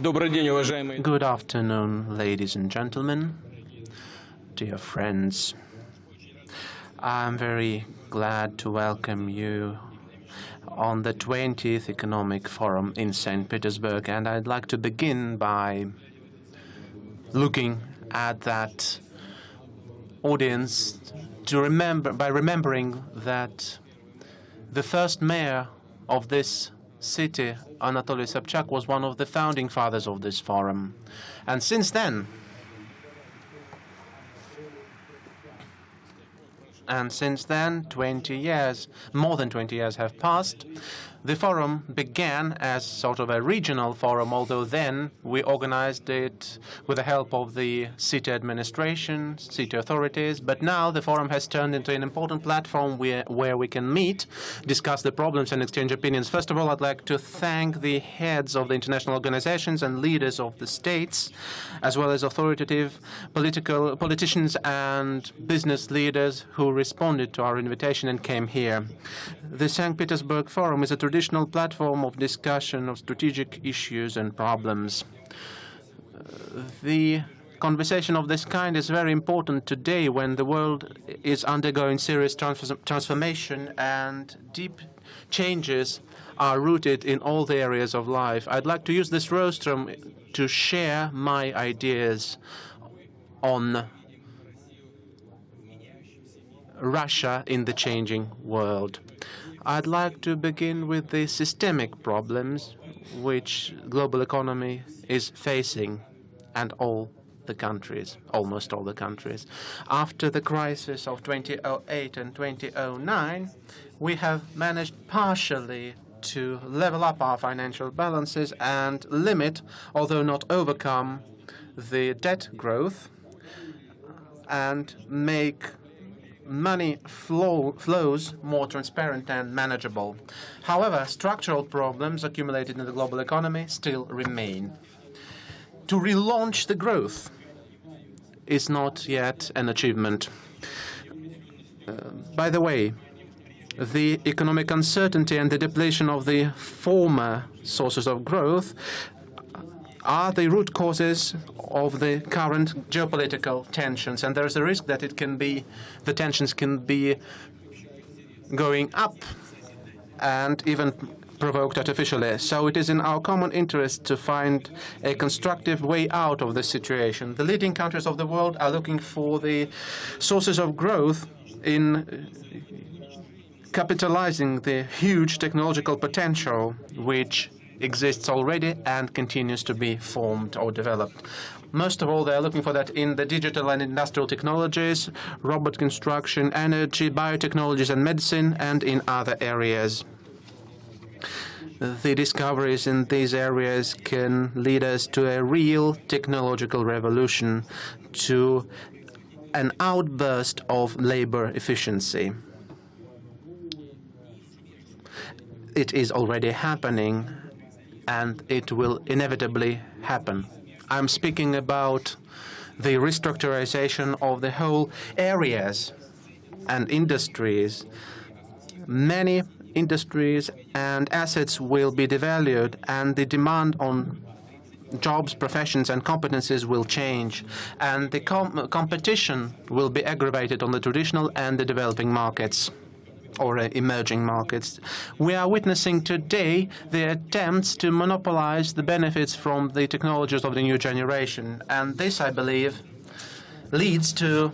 Good afternoon, ladies and gentlemen, dear friends. I'm very glad to welcome you on the 20th Economic Forum in St. Petersburg, and I'd like to begin by looking at that audience by remembering that the first mayor of this city, Anatoly Sobchak, was one of the founding fathers of this forum. And since then, more than 20 years have passed. The forum began as sort of a regional forum, although then we organized it with the help of the city administration, city authorities. But now the forum has turned into an important platform where we can meet, discuss the problems and exchange opinions. First of all, I'd like to thank the heads of the international organizations and leaders of the states, as well as authoritative politicians and business leaders who responded to our invitation and came here. The St. Petersburg Forum is a traditional platform of discussion of strategic issues and problems. The conversation of this kind is very important today when the world is undergoing serious transformation and deep changes are rooted in all the areas of life. I'd like to use this rostrum to share my ideas on Russia in the changing world. I'd like to begin with the systemic problems which global economy is facing, and all the countries, almost all the countries. After the crisis of 2008 and 2009, we have managed partially to level up our financial balances and limit, although not overcome, the debt growth and make money flows more transparent and manageable. However, structural problems accumulated in the global economy still remain. To relaunch the growth is not yet an achievement. By the way, the economic uncertainty and the depletion of the former sources of growth are the root causes of the current geopolitical tensions, and there is a risk that the tensions can be going up and even provoked artificially. So it is in our common interest to find a constructive way out of this situation. The leading countries of the world are looking for the sources of growth in capitalizing the huge technological potential which exists already and continues to be formed or developed. Most of all, they are looking for that in the digital and industrial technologies, robot construction, energy, biotechnologies and medicine, and in other areas. The discoveries in these areas can lead us to a real technological revolution, to an outburst of labor efficiency. It is already happening, and it will inevitably happen. I'm speaking about the restructurization of the whole areas and industries. Many industries and assets will be devalued, and the demand on jobs, professions, and competencies will change, and the competition will be aggravated on the traditional and the developing markets, or emerging markets. We are witnessing today the attempts to monopolize the benefits from the technologies of the new generation. And this, I believe, leads to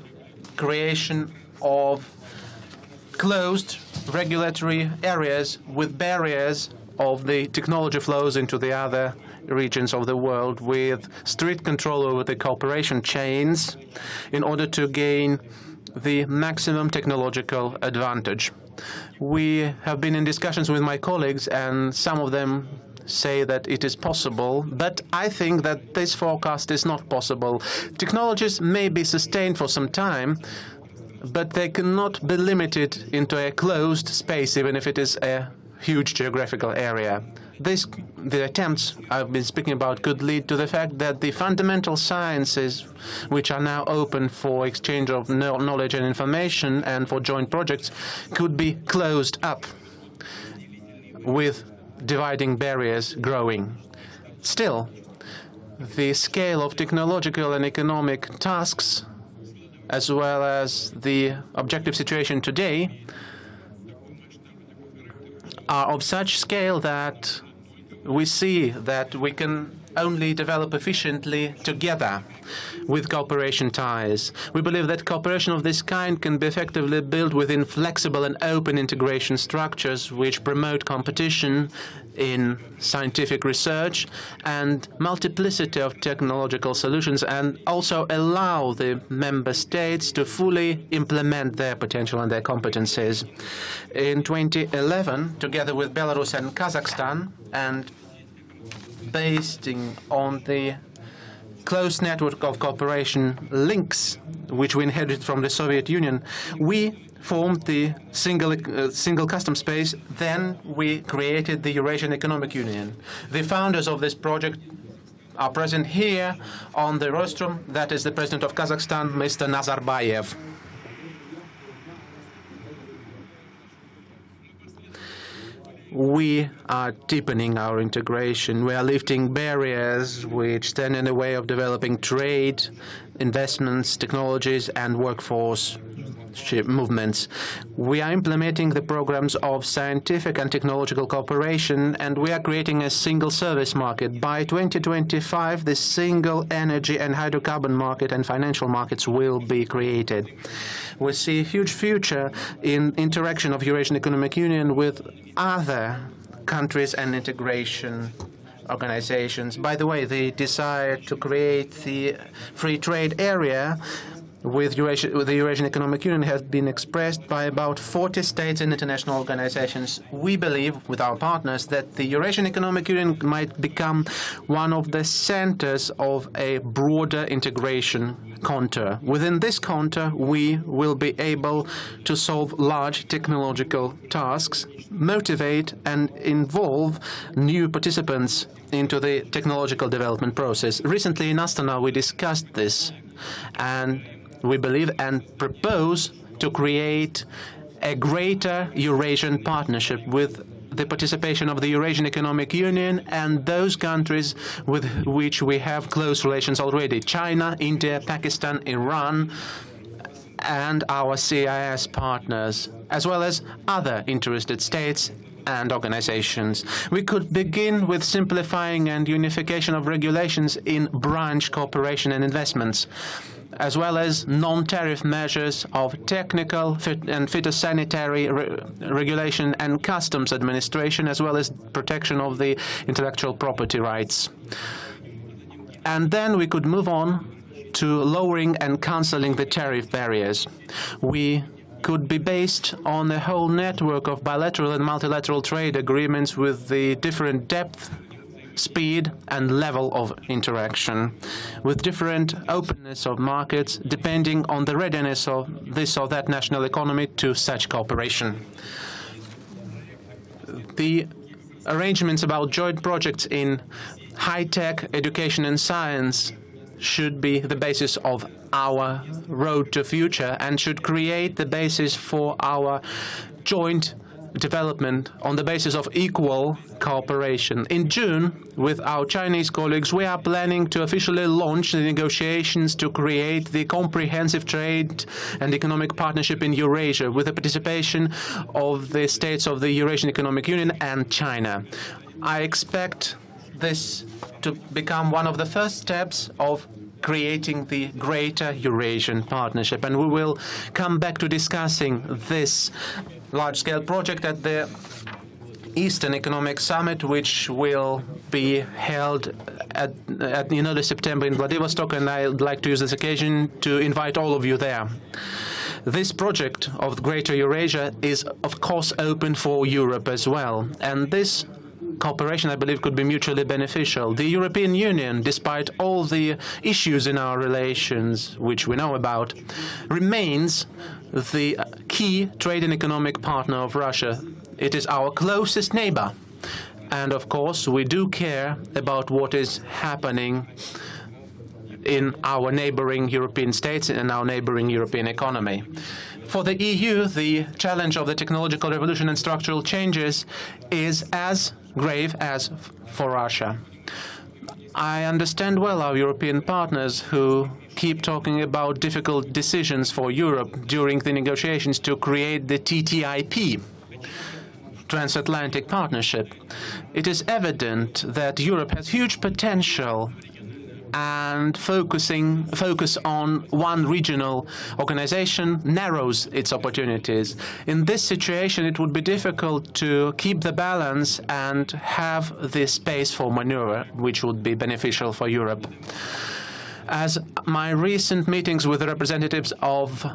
creation of closed regulatory areas with barriers of the technology flows into the other regions of the world, with strict control over the cooperation chains in order to gain the maximum technological advantage. We have been in discussions with my colleagues, and some of them say that it is possible, but I think that this forecast is not possible. Technologies may be sustained for some time, but they cannot be limited into a closed space, even if it is a huge geographical area. The attempts I've been speaking about could lead to the fact that the fundamental sciences, which are now open for exchange of knowledge and information and for joint projects, could be closed up, with dividing barriers growing. Still, the scale of technological and economic tasks, as well as the objective situation today, are of such scale that we see that we can only develop efficiently together with cooperation ties. We believe that cooperation of this kind can be effectively built within flexible and open integration structures which promote competition in scientific research and multiplicity of technological solutions, and also allow the member states to fully implement their potential and their competencies. In 2011, together with Belarus and Kazakhstan, and based on the close network of cooperation links which we inherited from the Soviet Union, we formed the single customs space. Then we created the Eurasian Economic Union. The founders of this project are present here on the rostrum. That is the President of Kazakhstan, Mr. Nazarbayev. We are deepening our integration. We are lifting barriers which stand in the way of developing trade, investments, technologies, and workforce movements. We are implementing the programs of scientific and technological cooperation, and we are creating a single service market. By 2025, the single energy and hydrocarbon market and financial markets will be created. We see a huge future in interaction of Eurasian Economic Union with other countries and integration organizations. By the way, the desire to create the free trade area with the Eurasian Economic Union has been expressed by about 40 states and international organizations. We believe, with our partners, that the Eurasian Economic Union might become one of the centers of a broader integration contour. Within this contour, we will be able to solve large technological tasks, motivate and involve new participants into the technological development process. Recently in Astana, we discussed this, and we believe and propose to create a greater Eurasian partnership with the participation of the Eurasian Economic Union and those countries with which we have close relations already: China, India, Pakistan, Iran, and our CIS partners, as well as other interested states and organizations. We could begin with simplifying and unification of regulations in branch cooperation and investments, as well as non-tariff measures of technical and phytosanitary regulation and customs administration, as well as protection of the intellectual property rights. And then we could move on to lowering and cancelling the tariff barriers. We could be based on a whole network of bilateral and multilateral trade agreements with the different depth, speed and level of interaction, with different openness of markets depending on the readiness of this or that national economy to such cooperation. The arrangements about joint projects in high-tech education and science should be the basis of our road to future and should create the basis for our joint development on the basis of equal cooperation. In June, with our Chinese colleagues, we are planning to officially launch the negotiations to create the comprehensive trade and economic partnership in Eurasia with the participation of the states of the Eurasian Economic Union and China. I expect this to become one of the first steps of creating the greater Eurasian partnership, and we will come back to discussing this large-scale project at the Eastern Economic Summit, which will be held at in early September in Vladivostok, and I would like to use this occasion to invite all of you there. This project of Greater Eurasia is, of course, open for Europe as well, and this cooperation, I believe, could be mutually beneficial. The European Union, despite all the issues in our relations, which we know about, remains the key trade and economic partner of Russia. It is our closest neighbor. And, of course, we do care about what is happening in our neighboring European states and our neighboring European economy. For the EU, the challenge of the technological revolution and structural changes is as grave as for Russia. I understand well our European partners who keep talking about difficult decisions for Europe during the negotiations to create the TTIP, Transatlantic Partnership. It is evident that Europe has huge potential, and focus on one regional organization narrows its opportunities. In this situation, it would be difficult to keep the balance and have the space for maneuver, which would be beneficial for Europe. As my recent meetings with the representatives of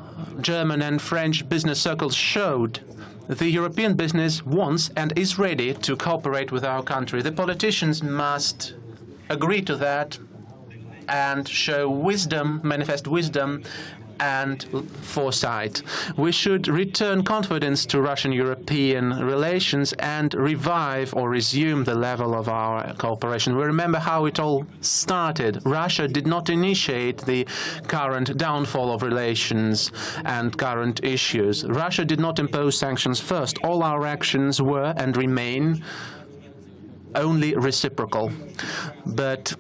German and French business circles showed, the European business wants and is ready to cooperate with our country. The politicians must agree to that and show wisdom, manifest wisdom and foresight. We should return confidence to Russian-European relations and revive or resume the level of our cooperation. We remember how it all started. Russia did not initiate the current downfall of relations and current issues. Russia did not impose sanctions first. All our actions were and remain only reciprocal. But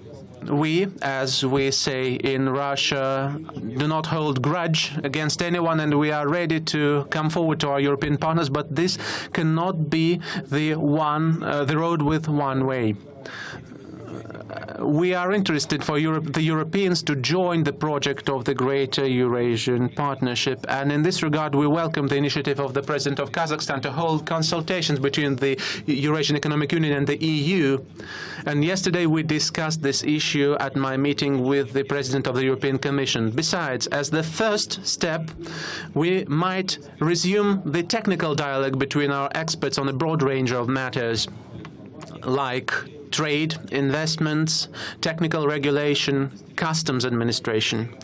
we, as we say in Russia, do not hold grudge against anyone, and we are ready to come forward to our European partners, but this cannot be the road with one way. We are interested for the Europeans to join the project of the Greater Eurasian Partnership, and in this regard we welcome the initiative of the President of Kazakhstan to hold consultations between the Eurasian Economic Union and the EU. And yesterday we discussed this issue at my meeting with the President of the European Commission. Besides, as the first step, we might resume the technical dialogue between our experts on a broad range of matters, like trade, investments, technical regulation, customs administration.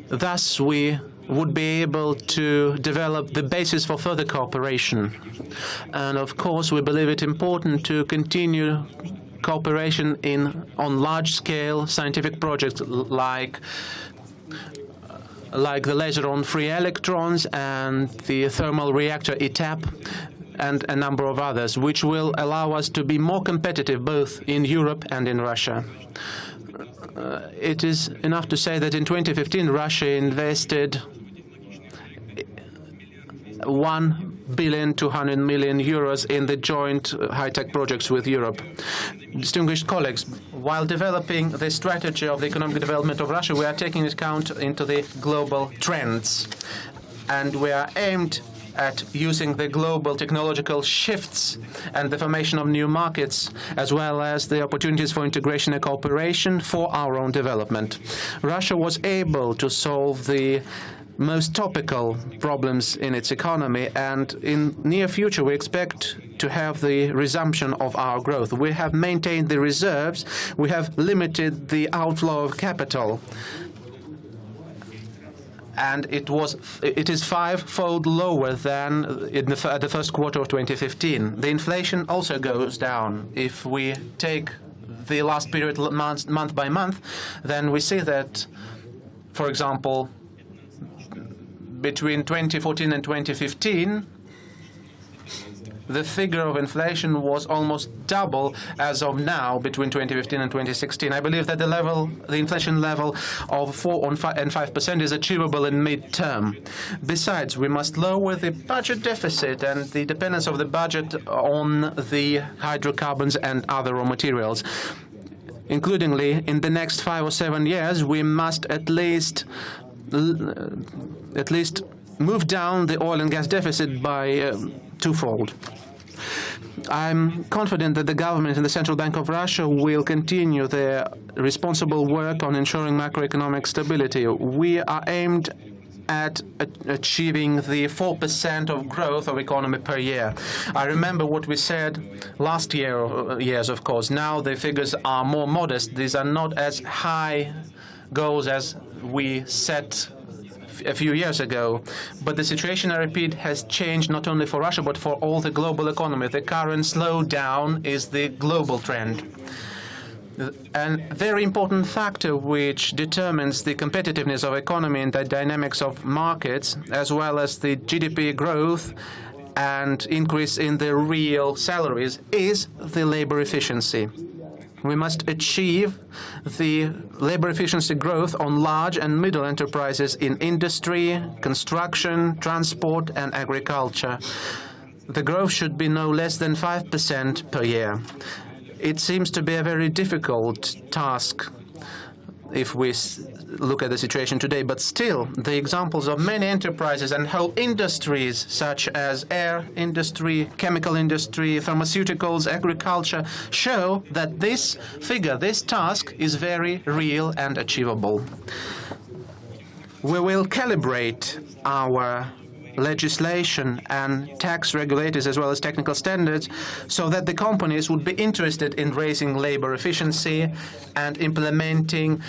Thus, we would be able to develop the basis for further cooperation. And of course, we believe it important to continue cooperation on large-scale scientific projects like the laser on free electrons and the thermal reactor ETAP, and a number of others, which will allow us to be more competitive both in Europe and in Russia. It is enough to say that in 2015, Russia invested €1.2 billion in the joint high-tech projects with Europe. Distinguished colleagues, while developing the strategy of the economic development of Russia, we are taking account into the global trends, and we are aimed at using the global technological shifts and the formation of new markets, as well as the opportunities for integration and cooperation for our own development. Russia was able to solve the most topical problems in its economy, and in near future we expect to have the resumption of our growth. We have maintained the reserves, we have limited the outflow of capital, and it is five-fold lower than at the first quarter of 2015. The inflation also goes down. If we take the last period month by month, then we see that, for example, between 2014 and 2015, the figure of inflation was almost double as of now between 2015 and 2016. I believe that the inflation level of 4 and 5% is achievable in mid-term. Besides, we must lower the budget deficit and the dependence of the budget on the hydrocarbons and other raw materials. Includingly, in the next 5 or 7 years, we must at least move down the oil and gas deficit by twofold. I'm confident that the government and the Central Bank of Russia will continue their responsible work on ensuring macroeconomic stability. We are aimed at achieving the 4% of growth of economy per year. I remember what we said last years, of course. Now the figures are more modest. These are not as high goals as we set a few years ago. But the situation, I repeat, has changed not only for Russia, but for all the global economy. The current slowdown is the global trend. A very important factor which determines the competitiveness of economy and the dynamics of markets, as well as the GDP growth and increase in the real salaries, is the labor efficiency. We must achieve the labor efficiency growth on large and middle enterprises in industry, construction, transport and agriculture. The growth should be no less than 5% per year. It seems to be a very difficult task if we look at the situation today, but still, the examples of many enterprises and whole industries, such as air industry, chemical industry, pharmaceuticals, agriculture, show that this figure, this task, is very real and achievable. We will calibrate our legislation and tax regulators as well as technical standards so that the companies would be interested in raising labor efficiency and implementing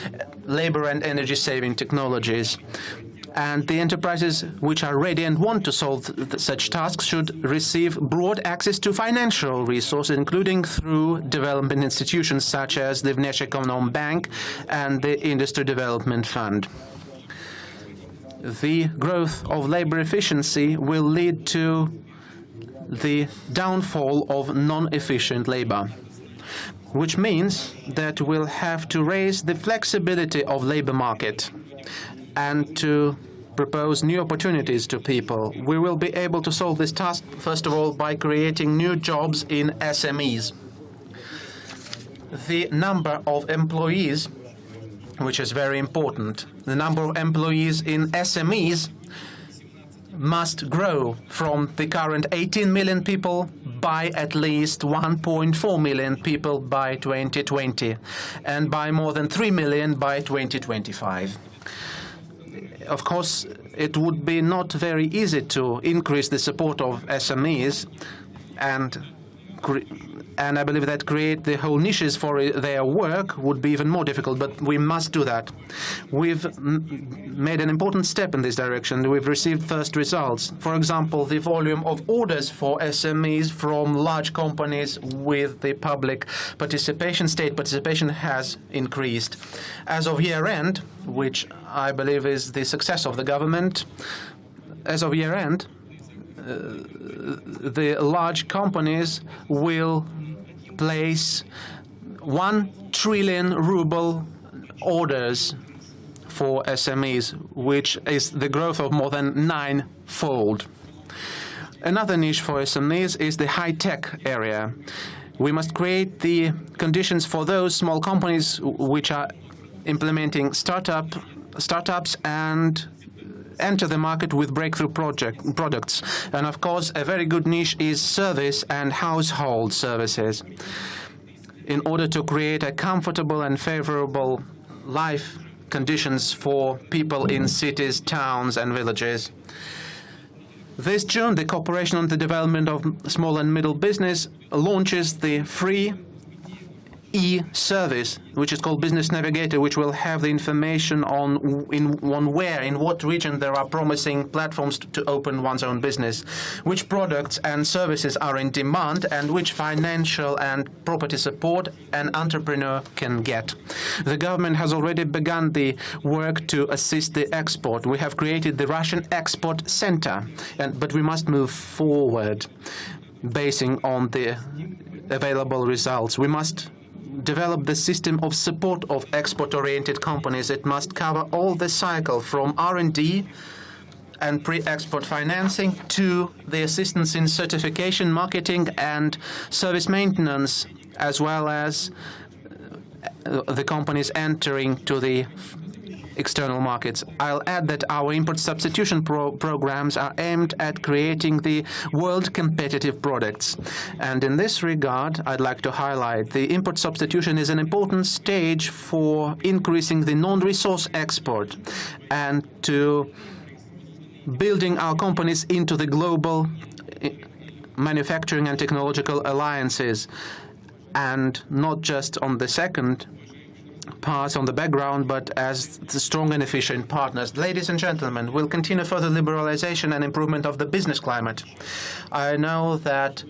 labor and energy saving technologies. And the enterprises which are ready and want to solve such tasks should receive broad access to financial resources, including through development institutions such as the Vneshekonom Bank and the Industry Development Fund. The growth of labor efficiency will lead to the downfall of non-efficient labor, which means that we'll have to raise the flexibility of labor market and to propose new opportunities to people. We will be able to solve this task, first of all, by creating new jobs in SMEs. The number of employees, which is very important. The number of employees in SMEs must grow from the current 18 million people by at least 1.4 million people by 2020 and by more than 3 million by 2025. Of course, it would be not very easy to increase the support of SMEs, and I believe that create the whole niches for their work would be even more difficult, but we must do that. We've made an important step in this direction. We've received first results. For example, the volume of orders for SMEs from large companies with the public participation, state participation, has increased. As of year-end, which I believe is the success of the government, as of year-end, the large companies will place 1 trillion ruble orders for SMEs, which is the growth of more than 9-fold. Another niche for SMEs is the high-tech area. We must create the conditions for those small companies which are implementing startups and enter the market with breakthrough products. And of course, a very good niche is service and household services. In order to create a comfortable and favorable life conditions for people in cities, towns and villages. This June, the Cooperation on the Development of Small and Middle Business launches the free e-service, which is called Business Navigator, which will have the information on in what region there are promising platforms to open one's own business, which products and services are in demand, and which financial and property support an entrepreneur can get. The government has already begun the work to assist the export. We have created the Russian Export Center, but we must move forward basing on the available results. We must develop the system of support of export-oriented companies. It must cover all the cycle from R&D and pre-export financing to the assistance in certification, marketing and service maintenance, as well as the companies entering to the external markets. I'll add that our import substitution programs are aimed at creating the world competitive products. And in this regard, I'd like to highlight the import substitution is an important stage for increasing the non-resource export and to building our companies into the global manufacturing and technological alliances, and not just on the second pass on the background, but as the strong and efficient partners. Ladies and gentlemen, we'll continue further liberalization and improvement of the business climate. I know that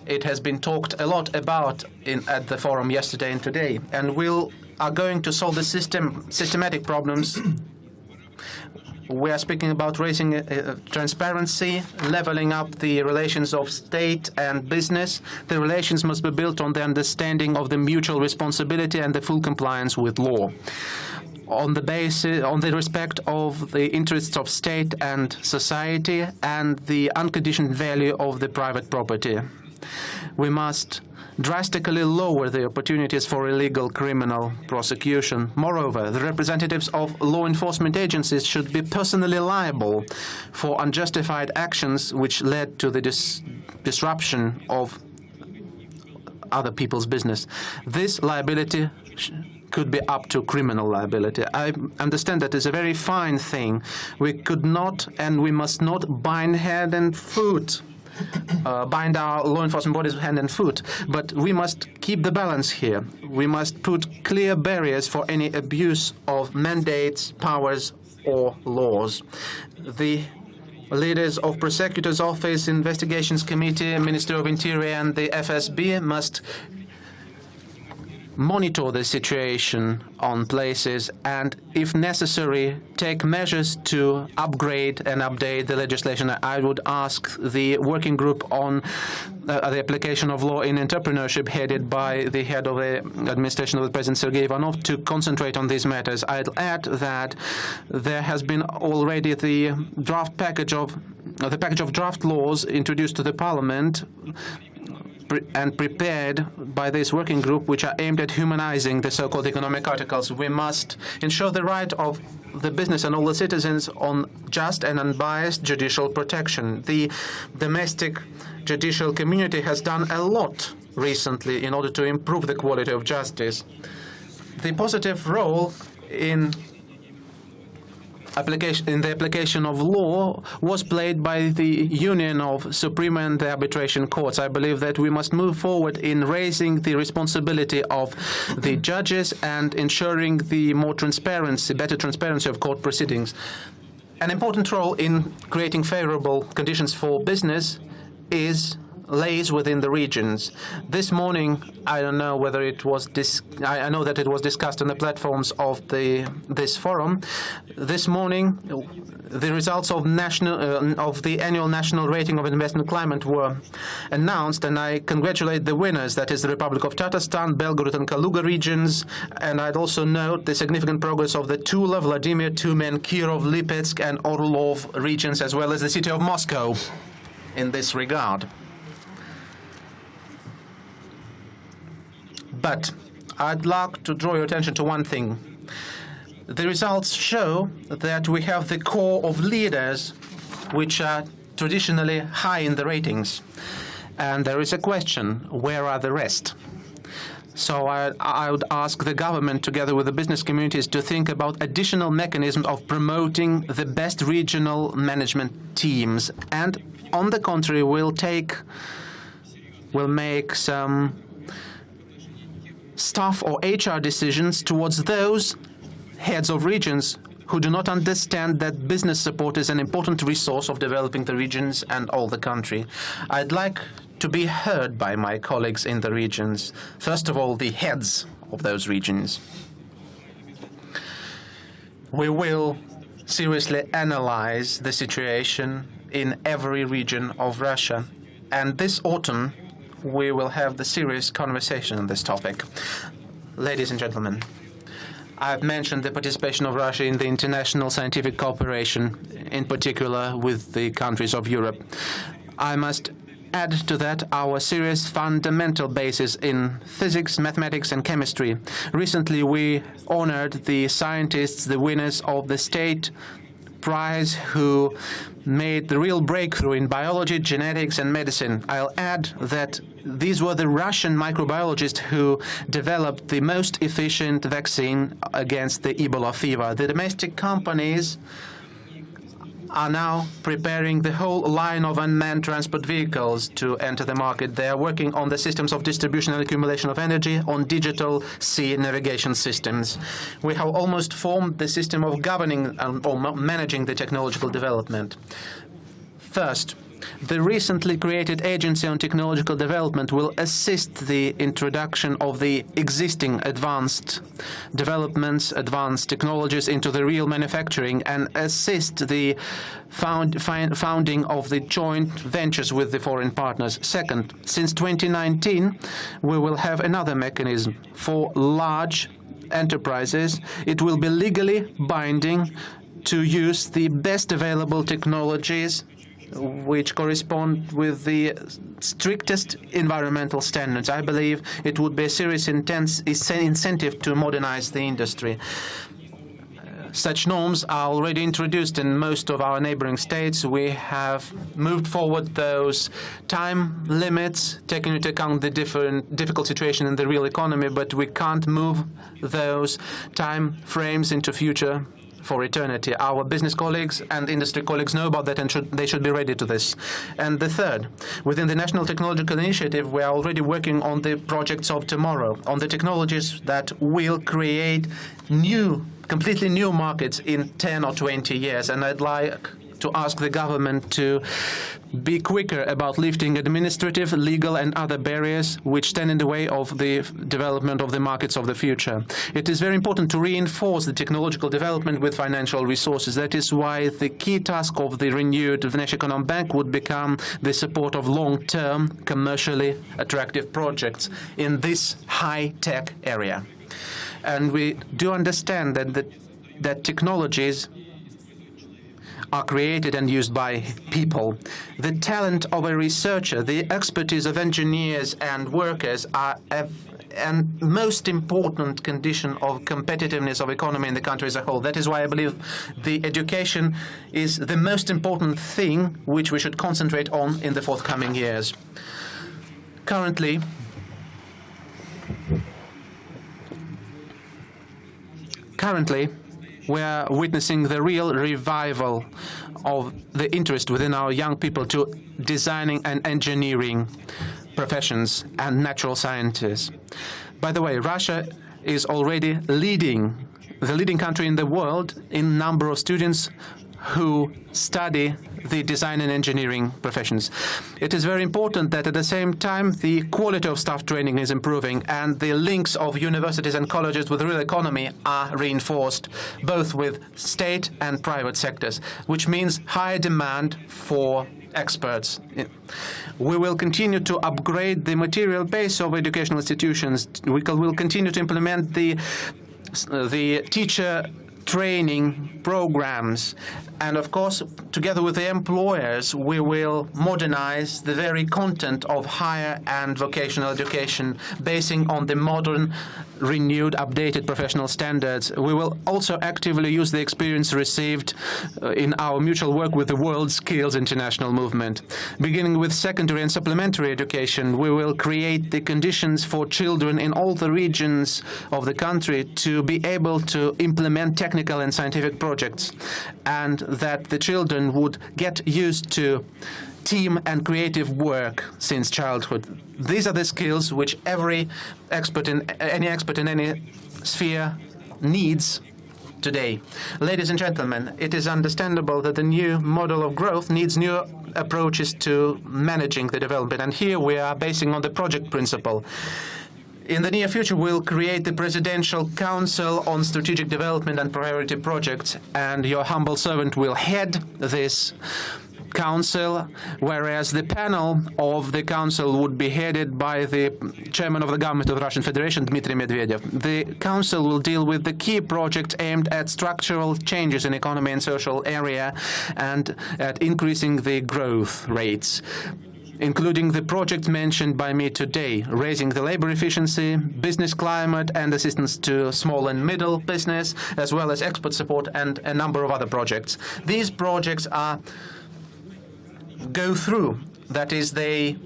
it has been talked a lot about at the forum yesterday and today, and we are going to solve the systematic problems We are speaking about raising transparency, leveling up the relations of state and business. The relations must be built on the understanding of the mutual responsibility and the full compliance with law, on the respect of the interests of state and society and the unconditioned value of the private property. We must drastically lower the opportunities for illegal criminal prosecution. Moreover, the representatives of law enforcement agencies should be personally liable for unjustified actions which led to the disruption of other people's business. This liability could be up to criminal liability. I understand that is a very fine thing. We could not and we must not bind hand and foot, bind our law enforcement bodies hand and foot, but we must keep the balance here. We must put clear barriers for any abuse of mandates, powers, or laws. The leaders of Prosecutor's Office, Investigations Committee, Ministry of Interior, and the FSB must monitor the situation on places and, if necessary, take measures to upgrade and update the legislation. I would ask the working group on the application of law in entrepreneurship, headed by the head of the administration of the President Sergei Ivanov, to concentrate on these matters. I'd add that there has been already the package of draft laws introduced to the Parliament and prepared by this working group, which are aimed at humanizing the so-called economic articles. We must ensure the right of the business and all the citizens on just and unbiased judicial protection. The domestic judicial community has done a lot recently in order to improve the quality of justice. The positive role in the application of law was played by the Union of Supreme and the Arbitration Courts. I believe that we must move forward in raising the responsibility of the judges and ensuring the better transparency of court proceedings. An important role in creating favorable conditions for business lays within the regions. This morning, I don't know whether it was I know that it was discussed on the platforms of this forum. This morning, the results of the annual national rating of investment climate were announced, and I congratulate the winners. That is the Republic of Tatarstan, Belgorod and Kaluga regions, and I'd also note the significant progress of the Tula, Vladimir, Tyumen, Kirov, Lipetsk, and Orlov regions, as well as the city of Moscow in this regard. But I'd like to draw your attention to one thing. The results show that we have the core of leaders which are traditionally high in the ratings. And there is a question, where are the rest? So I would ask the government, together with the business communities, to think about additional mechanisms of promoting the best regional management teams. And on the contrary, we'll make some staff or HR decisions towards those heads of regions who do not understand that business support is an important resource of developing the regions and all the country. I'd like to be heard by my colleagues in the regions. First of all, the heads of those regions. We will seriously analyze the situation in every region of Russia, and this autumn we will have the serious conversation on this topic. Ladies and gentlemen, I've mentioned the participation of Russia in the international scientific cooperation, in particular with the countries of Europe. I must add to that our serious fundamental basis in physics, mathematics, and chemistry. Recently, we honored the scientists, the winners of the State Prize, who made the real breakthrough in biology, genetics, and medicine. I'll add that these were the Russian microbiologists who developed the most efficient vaccine against the Ebola fever. The domestic companies are now preparing the whole line of unmanned transport vehicles to enter the market. They are working on the systems of distribution and accumulation of energy, on digital sea navigation systems. We have almost formed the system of governing or managing the technological development. First, The recently created Agency on Technological Development will assist the introduction of the existing advanced developments, advanced technologies into the real manufacturing and assist the founding of the joint ventures with the foreign partners. Second, since 2019, we will have another mechanism for large enterprises. It will be legally binding to use the best available technologies which correspond with the strictest environmental standards. I believe it would be a serious incentive to modernize the industry. Such norms are already introduced in most of our neighboring states. We have moved forward those time limits, taking into account the difficult situation in the real economy, but we can't move those time frames into future for eternity. Our business colleagues and industry colleagues know about that, and they should be ready to this. And the third, within the National Technological Initiative, we are already working on the projects of tomorrow, on the technologies that will create completely new markets in 10 or 20 years. And I'd like to ask the government to be quicker about lifting administrative, legal and other barriers which stand in the way of the development of the markets of the future. It is very important to reinforce the technological development with financial resources. That is why the key task of the renewed Vneshekonombank would become the support of long-term, commercially attractive projects in this high-tech area. And we do understand that technologies are created and used by people. The talent of a researcher, the expertise of engineers and workers are a most important condition of competitiveness of economy in the country as a whole. That is why I believe the education is the most important thing which we should concentrate on in the forthcoming years. Currently, we are witnessing the real revival of the interest within our young people to designing and engineering professions and natural sciences. By the way, Russia is already the leading country in the world in number of students who study the design and engineering professions. It is very important that at the same time the quality of staff training is improving and the links of universities and colleges with the real economy are reinforced, both with state and private sectors, which means higher demand for experts. We will continue to upgrade the material base of educational institutions. We will continue to implement the teacher training programs. And of course, together with the employers, we will modernize the very content of higher and vocational education, basing on the modern, renewed, updated professional standards. We will also actively use the experience received in our mutual work with the World Skills International Movement. Beginning with secondary and supplementary education, we will create the conditions for children in all the regions of the country to be able to implement technical and scientific projects, and that the children would get used to team and creative work since childhood. These are the skills which every expert in any sphere needs today. Ladies and gentlemen, it is understandable that the new model of growth needs new approaches to managing the development, and here we are basing on the project principle. In the near future, we'll create the Presidential Council on Strategic Development and Priority Projects, and your humble servant will head this council, whereas the panel of the council would be headed by the chairman of the government of the Russian Federation, Dmitry Medvedev. The council will deal with the key projects aimed at structural changes in economy and social area and at increasing the growth rates, including the projects mentioned by me today, raising the labor efficiency, business climate, and assistance to small and middle business, as well as export support and a number of other projects. These projects go through, that is, they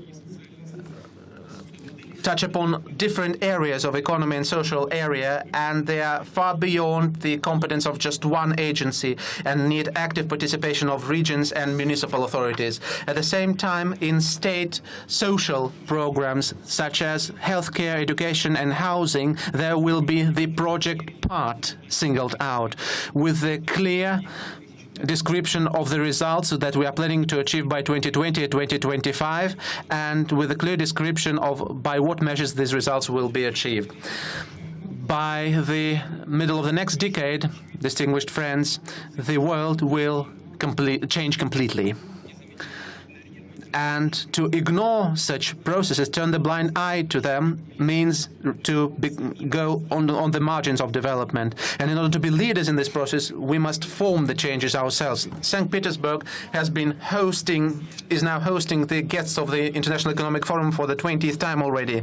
touch upon different areas of economy and social area, and they are far beyond the competence of just one agency and need active participation of regions and municipal authorities. At the same time, in state social programs such as healthcare, education and housing, there will be the project part singled out with the clear description of the results that we are planning to achieve by 2020 and 2025, and with a clear description of by what measures these results will be achieved. By the middle of the next decade, distinguished friends, the world will change completely. And to ignore such processes, turn the blind eye to them, means to go on the margins of development. And in order to be leaders in this process, we must form the changes ourselves. St. Petersburg is now hosting the guests of the International Economic Forum for the 20th time already.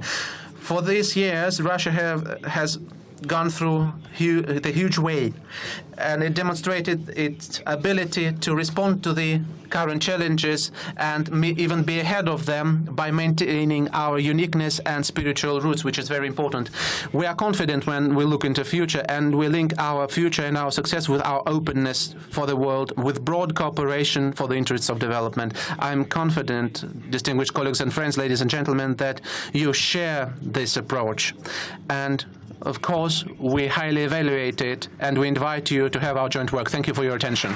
For these years, Russia has gone through the huge wave, and it demonstrated its ability to respond to the current challenges and even be ahead of them by maintaining our uniqueness and spiritual roots, which is very important. We are confident when we look into the future, and we link our future and our success with our openness for the world, with broad cooperation for the interests of development. I'm confident, distinguished colleagues and friends, ladies and gentlemen, that you share this approach. And of course, we highly evaluate it, and we invite you to have our joint work. Thank you for your attention.